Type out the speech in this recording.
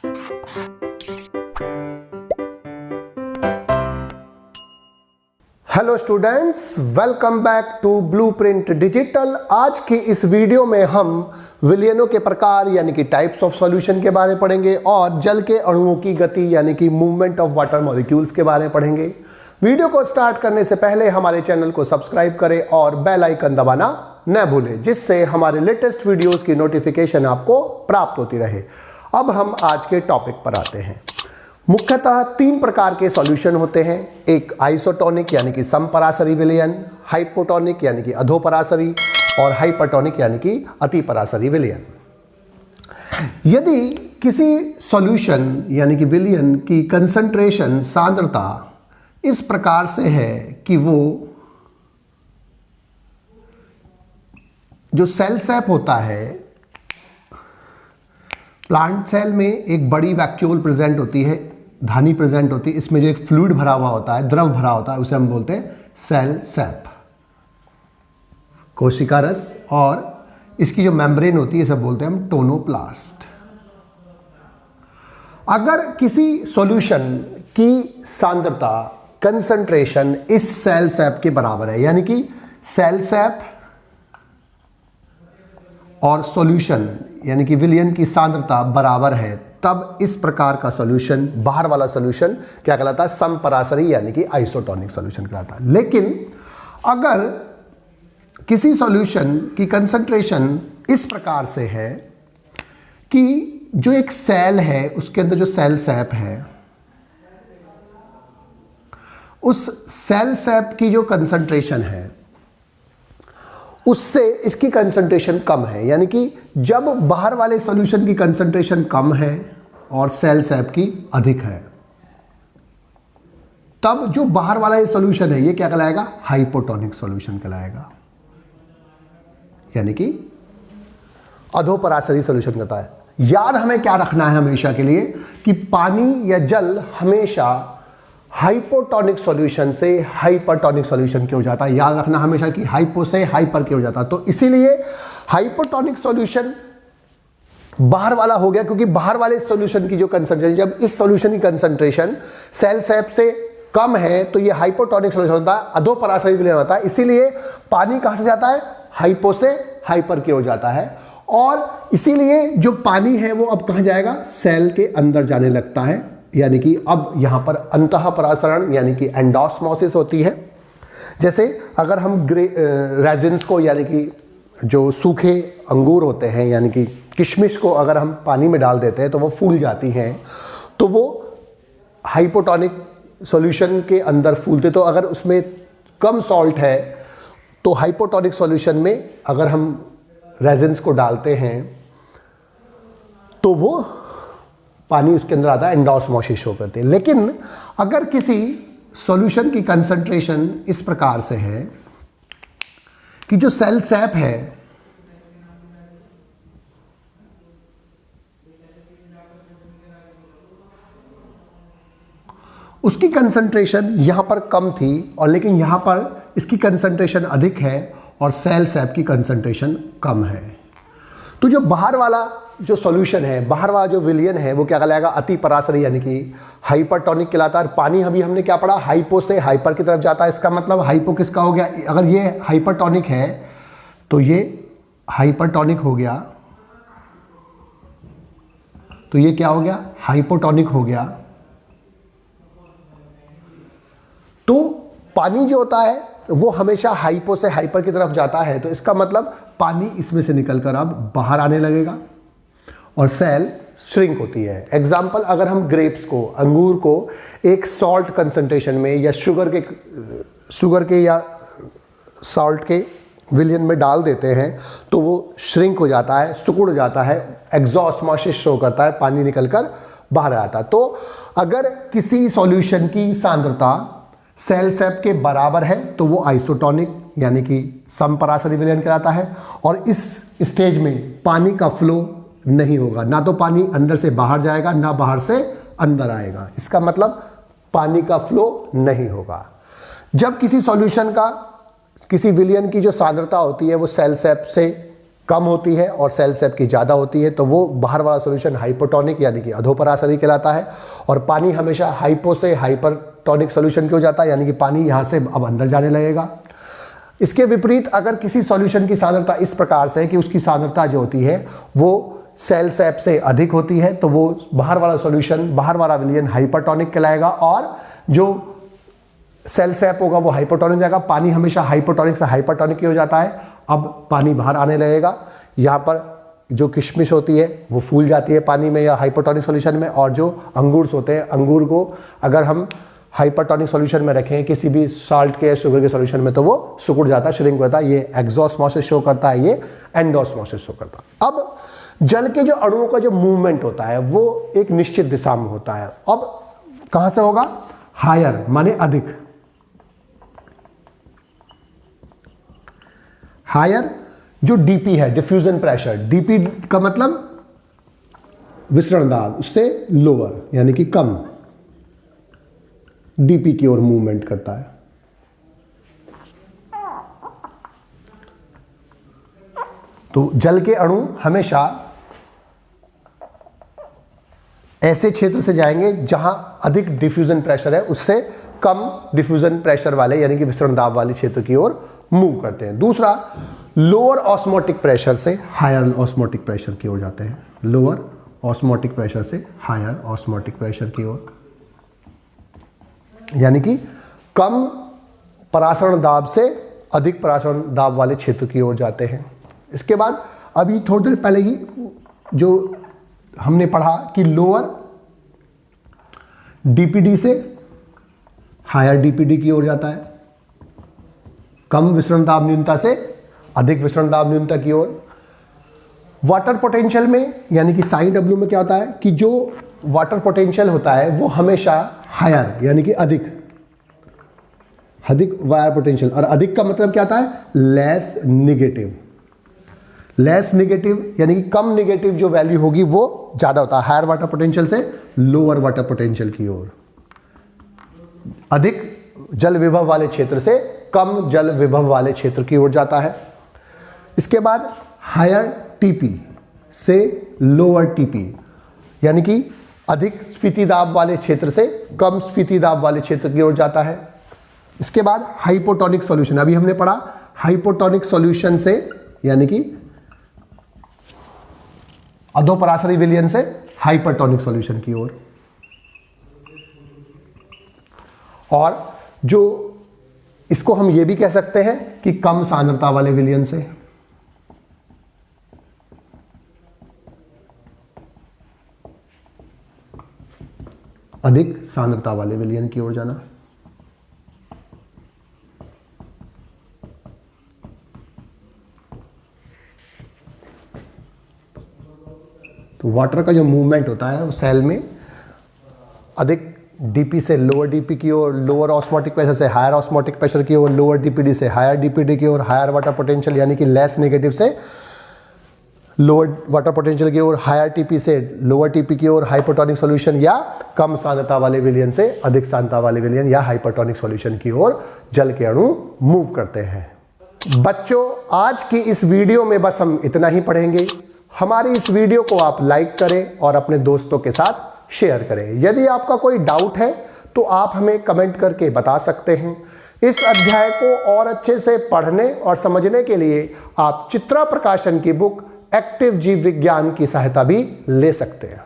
Hello students, welcome back to Blueprint Digital. आज की इस वीडियो में हम विलयनों के प्रकार यानी कि टाइप्स ऑफ सॉल्यूशन के बारे में पढ़ेंगे और जल के अणुओं की गति यानी कि मूवमेंट ऑफ वाटर मॉलिक्यूल्स के बारे में पढ़ेंगे। वीडियो को स्टार्ट करने से पहले हमारे चैनल को सब्सक्राइब करें और बेल आइकन दबाना न भूलें, जिससे हमारे लेटेस्ट वीडियोस की नोटिफिकेशन आपको प्राप्त होती रहे। अब हम आज के टॉपिक पर आते हैं। मुख्यतः तीन प्रकार के सॉल्यूशन होते हैं। एक आइसोटोनिक यानी कि समपरासरी विलयन, हाइपोटोनिक यानी कि अधोपरासरी और हाइपरटोनिक यानी कि अतिपरासरी विलयन। यदि किसी सॉल्यूशन यानी कि विलयन की कंसंट्रेशन सांद्रता इस प्रकार से है कि वो जो सेल सैप होता है, प्लांट सेल में एक बड़ी वैक्यूल प्रेजेंट होती है, धानी प्रेजेंट होती है, इसमें जो एक फ्लूइड भरा हुआ होता है, द्रव भरा होता है, उसे हम बोलते हैं सेल सैप, कोशिका रस। और इसकी जो मेम्ब्रेन होती है, इसे बोलते हैं हम टोनोप्लास्ट। अगर किसी सॉल्यूशन की सांद्रता कंसंट्रेशन इस सेल सैप के बराबर है, यानी कि सेल सैप और सॉल्यूशन यानी कि विलयन की सांद्रता बराबर है, तब इस प्रकार का सॉल्यूशन, बाहर वाला सॉल्यूशन क्या कहलाता है? समपरासरी यानी कि आइसोटोनिक सॉल्यूशन कहलाता है। लेकिन अगर किसी सॉल्यूशन की कंसंट्रेशन इस प्रकार से है कि जो एक सेल है उसके अंदर जो सेल सैप है, उस सेल सैप की जो कंसंट्रेशन है उससे इसकी कंसंट्रेशन कम है, यानी कि जब बाहर वाले सॉल्यूशन की कंसंट्रेशन कम है और सेल सैप की अधिक है, तब जो बाहर वाला ये सॉल्यूशन है ये क्या कहलाएगा? हाइपोटोनिक सॉल्यूशन कहलाएगा, यानी कि अधोपरासरी सॉल्यूशन कहता है। याद हमें क्या रखना है हमेशा के लिए कि पानी या जल हमेशा हाइपोटोनिक सॉल्यूशन से हाइपरटोनिक सॉल्यूशन क्यों जाता है। याद रखना हमेशा कि हाइपो से हाइपर क्यों जाता है। तो इसीलिए हाइपोटोनिक सॉल्यूशन बाहर वाला हो गया, क्योंकि बाहर वाले सॉल्यूशन की जो कंसंट्रेशन, जब इस सॉल्यूशन की कंसंट्रेशन सेल सैप से कम है तो ये हाइपोटोनिक सॉल्यूशन होता है, अधोपरासरी विलयन होता है। इसीलिए पानी कहां से जाता है? हाइपो से हाइपर की ओर जाता है, और इसीलिए जो पानी है वो अब कहां जाएगा? सेल के अंदर जाने लगता है, यानी कि अब यहां पर अंतःपरासरण यानी कि एंडोस्मोसिस होती है। जैसे अगर हम रेजिन्स को यानी कि जो सूखे अंगूर होते हैं यानी कि किशमिश को अगर हम पानी में डाल देते हैं तो वो फूल जाती हैं, तो वो हाइपोटोनिक सॉल्यूशन के अंदर फूलते। तो अगर उसमें कम सॉल्ट है तो हाइपोटोनिक सॉल्यूशन में अगर हम रेजिन्स को डालते हैं तो वो पानी उसके अंदर आता है, एंडोस्मोसिस शो करते हैं। लेकिन अगर किसी सॉल्यूशन की कंसंट्रेशन इस प्रकार से है कि जो सेल सैप है उसकी कंसंट्रेशन यहां पर कम थी, और लेकिन यहां पर इसकी कंसंट्रेशन अधिक है और सेल सैप की कंसंट्रेशन कम है, तो जो बाहर वाला जो सॉल्यूशन है, बाहर वाला जो विलयन है, वो क्या कहलाएगा? अतिपरासरी यानी कि हाइपरटोनिक कहलाता है। पानी अभी हमने क्या पढ़ा? हाइपो से हाइपर की तरफ जाता है। इसका मतलब हाइपो किसका हो गया? अगर ये हाइपरटोनिक है तो ये हाइपरटोनिक हो गया, तो ये क्या हो गया? हाइपोटोनिक हो गया। तो पानी जो होता है वो हमेशा हाइपो से हाइपर की तरफ जाता है, तो इसका मतलब पानी इसमें से निकलकर अब बाहर आने लगेगा और सेल श्रिंक होती है। एग्जाम्पल, अगर हम ग्रेप्स को, अंगूर को एक सॉल्ट कंसंट्रेशन में या शुगर के या सॉल्ट के विलयन में डाल देते हैं तो वो श्रिंक हो जाता है, सिकुड़ जाता है, एक्सोस्मोसिस शो करता है, पानी निकलकर बाहर आता है। तो अगर किसी सॉल्यूशन की सांद्रता सेल सैप के बराबर है तो वो आइसोटोनिक यानी कि समपरासरी विलयन कहलाता है, और इस स्टेज में पानी का फ्लो नहीं होगा, ना तो पानी अंदर से बाहर जाएगा ना बाहर से अंदर आएगा। इसका मतलब पानी का फ्लो नहीं होगा। जब किसी सॉल्यूशन का, किसी विलयन की जो सांद्रता होती है वो सेल सैप से कम होती है और सेल सेप की ज़्यादा होती है तो वो बाहर वाला सॉल्यूशन हाइपोटोनिक यानी कि अधोपराशरी कहलाता है। और पानी हमेशा हाइपो से हाइपरटोनिक सॉल्यूशन क्यों जाता है, यानी कि पानी यहाँ से अब अंदर जाने लगेगा। इसके विपरीत अगर किसी सॉल्यूशन की सांद्रता इस प्रकार से है कि उसकी सांद्रता जो होती है वो सेल सेप से अधिक होती है तो वो बाहर वाला सॉल्यूशन, बाहर वाला विलयन हाइपरटोनिक कहलाएगा और जो सेल सेप होगा वो हाइपोटोनिक जाएगा। पानी हमेशा हाइपोटोनिक से हाइपरटोनिक हो जाता है, अब पानी बाहर आने लगेगा। यहाँ पर जो किशमिश होती है वो फूल जाती है पानी में या हाइपोटोनिक सॉल्यूशन में, और जो अंगूर होते हैं, अंगूर को अगर हम हाइपरटोनिक सॉल्यूशन में रखें किसी भी साल्ट के शुगर के सॉल्यूशन में तो वो सिकुड़ जाता है, श्रिंक होता है। ये एक्सोस्मोसिस शो करता है, ये एंडोस्मोसिस शो करता है। अब जल के जो अणुओं का जो मूवमेंट होता है वो एक निश्चित दिशा में होता है। अब कहां से होगा, हायर माने अधिक, हायर जो डीपी है डिफ्यूजन प्रेशर, डीपी का मतलब विसरण दाब, उससे लोअर यानी कि कम डीपी की ओर मूवमेंट करता है। तो जल के अणु हमेशा ऐसे क्षेत्र से जाएंगे जहां अधिक डिफ्यूजन प्रेशर है, उससे कम डिफ्यूजन प्रेशर वाले यानी कि विसरण दाब वाले क्षेत्र की ओर मूव करते हैं। दूसरा, लोअर ऑस्मोटिक प्रेशर से हायर ऑस्मोटिक प्रेशर की ओर जाते हैं, लोअर ऑस्मोटिक प्रेशर से हायर ऑस्मोटिक प्रेशर की ओर, यानी कि कम परासरण दाब से अधिक परासरण दाब वाले क्षेत्र की ओर जाते हैं। इसके बाद अभी थोड़ी देर पहले ही जो हमने पढ़ा कि लोअर डीपीडी से हायर डीपीडी की ओर जाता है, कम विसरण दाब न्यूनता से अधिक विसरण दाब न्यूनता की ओर। वाटर पोटेंशियल में यानी कि साइन डब्ल्यू में क्या होता है कि जो वाटर पोटेंशियल होता है वो हमेशा हायर यानी कि अधिक वायर पोटेंशियल, और अधिक का मतलब क्या आता है, लेस निगेटिव, लेस निगेटिव यानी कि कम निगेटिव जो वैल्यू होगी वो ज्यादा होता है हायर वाटर पोटेंशियल से लोअर वाटर पोटेंशियल की ओर, अधिक जल विभव वाले क्षेत्र से कम जल विभव वाले क्षेत्र की ओर जाता है। इसके बाद हायर टीपी से लोअर टीपी यानी कि अधिक स्फीति दाब वाले क्षेत्र से कम स्फीति दाब वाले क्षेत्र की ओर जाता है। इसके बाद हाइपोटोनिक सॉल्यूशन, अभी हमने पढ़ा हाइपोटोनिक सॉल्यूशन से यानी कि अधोपराशरी विलयन से हाइपरटोनिक सॉल्यूशन की ओर, और जो इसको हम ये भी कह सकते हैं कि कम सांद्रता वाले विलयन से अधिक सांद्रता वाले विलयन की ओर जाना। तो वाटर का जो मूवमेंट होता है वो सेल में अधिक डीपी से लोअर डीपी की ओर, लोअर ऑस्मोटिक प्रेशर से हायर ऑस्मोटिक प्रेशर की ओर, लोअर डीपीडी से हायर डीपीडी की ओर, हायर वाटर पोटेंशियल यानी कि लेस नेगेटिव से लोअर वाटर पोटेंशियल की ओर, हायर टीपी से लोअर टीपी की ओर हाइपोटोनिक सॉल्यूशन, या कम सांद्रता वाले विलयन से अधिक सांद्रता वाले विलयन या हाइपरटोनिक सॉल्यूशन की ओर जल के अणु मूव करते हैं। बच्चों, आज की इस वीडियो में बस हम इतना ही पढ़ेंगे। हमारी इस वीडियो को आप लाइक करें और अपने दोस्तों के साथ शेयर करें। यदि आपका कोई डाउट है तो आप हमें कमेंट करके बता सकते हैं। इस अध्याय को और अच्छे से पढ़ने और समझने के लिए आप चित्रा प्रकाशन की बुक एक्टिव जीव विज्ञान की सहायता भी ले सकते हैं।